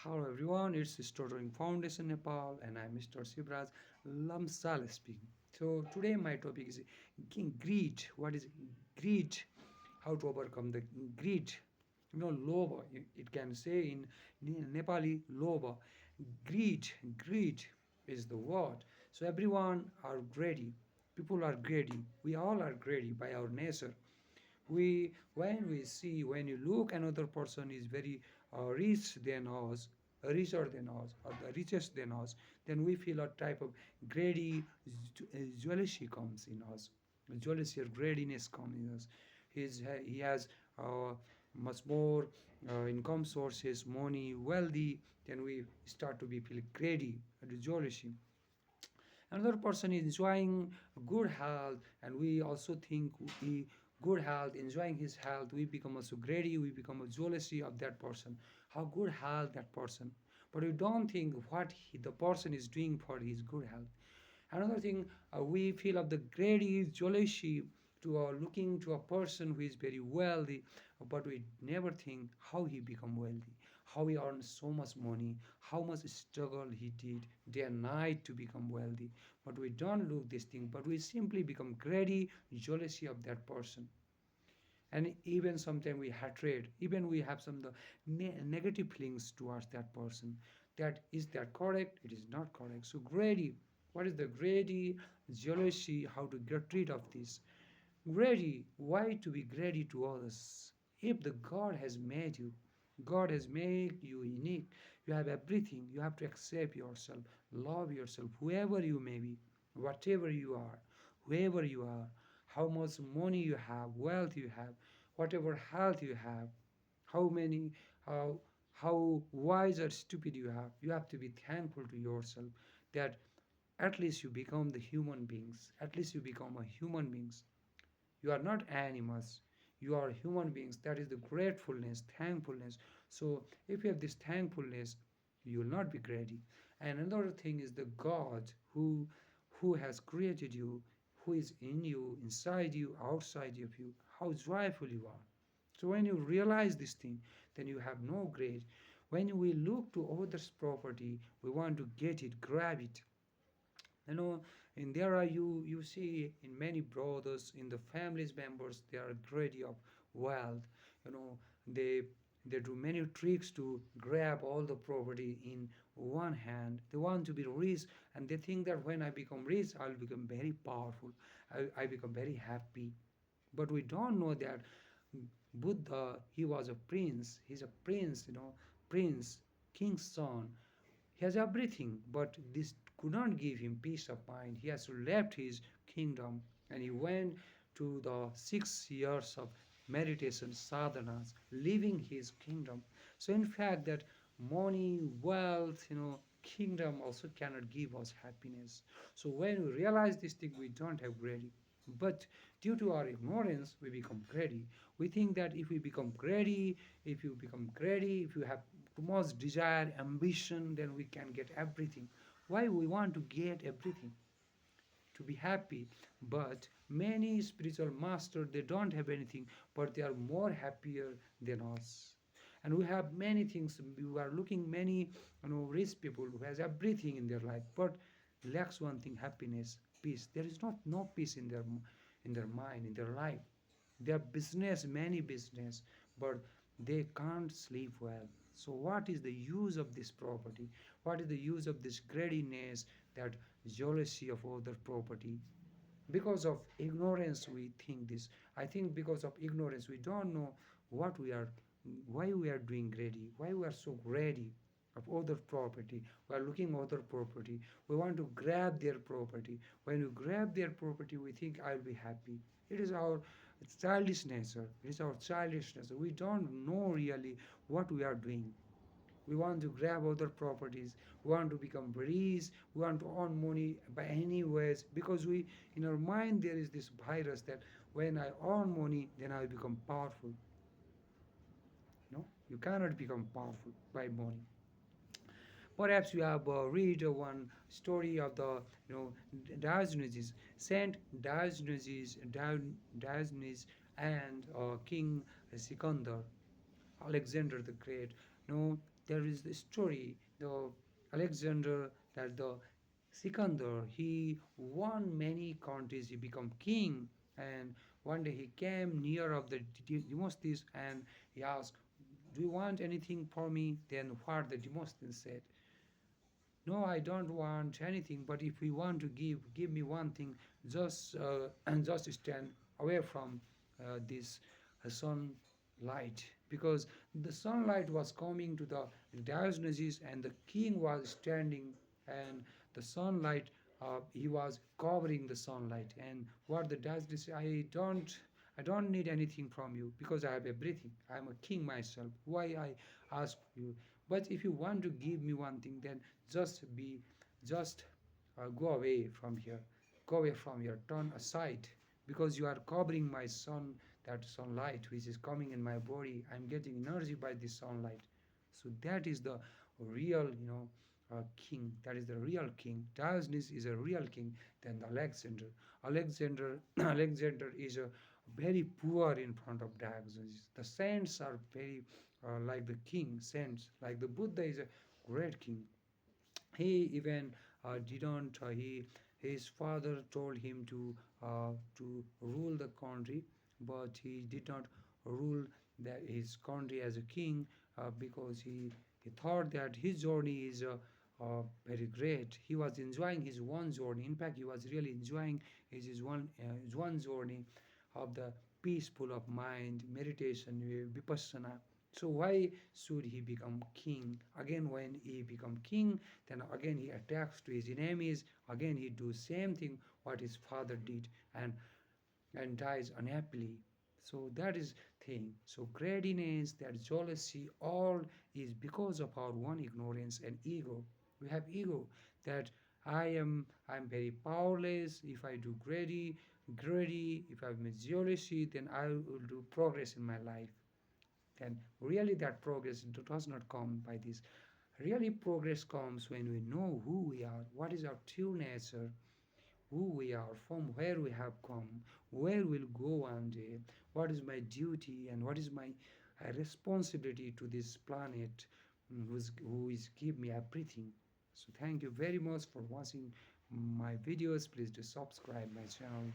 Hello everyone, it's Storytelling Foundation Nepal and I'm Mr. Sivraj Lamsal speaking. So today my topic is greed. What is greed? How to overcome the greed? Loba, it can say in Nepali, loba. Greed is the word. So everyone are greedy. People are greedy. We all are greedy by our nature. When you look another person is very rich than us, richer than us, or the richest than us, then we feel a type of greedy jealousy comes in us. Jealousy or greediness comes in us. He has uh, much more income sources, money, wealthy, then we start to be feel greedy, jealousy. Another person is enjoying good health, and we also think we good health, enjoying his health, we become also greedy, we become a jealousy of that person, how good health that person, but we don't think what the person is doing for his good health. Another thing, we feel of the greedy jealousy to looking to a person who is very wealthy, but we never think how he become wealthy, how he earns so much money, how much struggle he did day and night to become wealthy. But we don't look this thing, but we simply become greedy jealousy of that person. And even sometimes we hatred, even we have some the negative feelings towards that person. That is that correct? It is not correct. So greedy, what is the greedy jealousy? How to get rid of this? Greedy, why to be greedy to others? If the God has made you, God has made you unique. You have everything. You have to accept yourself, love yourself, whoever you may be, whatever you are, whoever you are, how much money you have, wealth you have, whatever health you have, how many, how wise or stupid you have. You have to be thankful to yourself that at least you become the human beings. At least you become a human beings. You are not animals. You are human beings. That is the gratefulness, thankfulness. So if you have this thankfulness, you will not be greedy. And another thing is the God who has created you, who is in you, inside you, outside of you, how joyful you are. So when you realize this thing, then you have no greed. When we look to others' property, we want to get it, grab it. And there are you see in many brothers in the families members, they are greedy of wealth. you know they they do many tricks to grab all the property in one hand. They want to be rich, and they think that when I become rich, I'll become very powerful. I become very happy. But we don't know that Buddha, he was a prince. He's a prince, prince, king's son. He has everything, but this could not give him peace of mind. He has left his kingdom and he went to the 6 years of meditation sadhanas, leaving his kingdom. So in fact that money, wealth, kingdom also cannot give us happiness. So when we realize this thing, we don't have greedy. But due to our ignorance, we become greedy. We think that if you have too much desire, ambition, then we can get everything. Why we want to get everything? To be happy. But many spiritual masters, they don't have anything, but they are more happier than us. And we have many things. We are looking many, rich people who has everything in their life, but lacks one thing: happiness, peace. There is not no peace in their mind, in their life. They have business, many business, but they can't sleep well. So what is the use of this property? What is the use of this greediness, that jealousy of other property? Because of ignorance we think this. I think because of ignorance we don't know what we are, why we are doing greedy, why we are so greedy of other property. We are looking other property, we want to grab their property. When we grab their property, we think I'll be happy. It is our childish nature. It is our childish nature. We don't know really what we are doing. We want to grab other properties. We want to become rich. We want to earn money by any ways, because we, in our mind, there is this virus that when I earn money, then I become powerful. No, you cannot become powerful by money. Perhaps you have read one story of the, Diogenes, Saint Diogenes and King Sikandar, Alexander the Great. there is the story, the Alexander, that the Sikandar, he won many countries, he became king, and one day he came near of the Demosthenes and he asked, "Do you want anything for me?" Then what the Demosthenes said, "No, I don't want anything, but if you want to give me one thing, just and just stand away from this sunlight, because the sunlight was coming to the Diogenes and the king was standing, and the sunlight, he was covering the sunlight. And what the Diogenes, I don't need anything from you because I have everything. I am a king myself. Why I ask you? But if you want to give me one thing, then just go away from here, go away from here, turn aside, because you are covering my sun, that sunlight which is coming in my body. I'm getting energy by this sunlight. So that is the real, king. That is the real king. Diogenes is a real king than the Alexander. Alexander is a very poor in front of Diogenes. The saints are very like the king. Saints like the Buddha is a great king. He even didn't his father told him to rule the country, but he did not rule his country as a king, because he thought that his journey is very great. He was enjoying his one journey. In fact, he was really enjoying his one journey of the peaceful of mind, meditation, vipassana. So why should he become king? Again, when he become king, then again he attacks to his enemies. Again he do same thing what his father did, and dies unhappily. So that is thing. So greediness, that jealousy, all is because of our one ignorance and ego. We have ego that I'm very powerless. If I do greedy, if I have jealousy, then I will do progress in my life. And really that progress does not come by this. Really progress comes when we know who we are, what is our true nature, who we are, from where we have come, where we'll go one day, what is my duty and what is my responsibility to this planet, who is give me everything. So thank you very much for watching my videos. Please do subscribe my channel.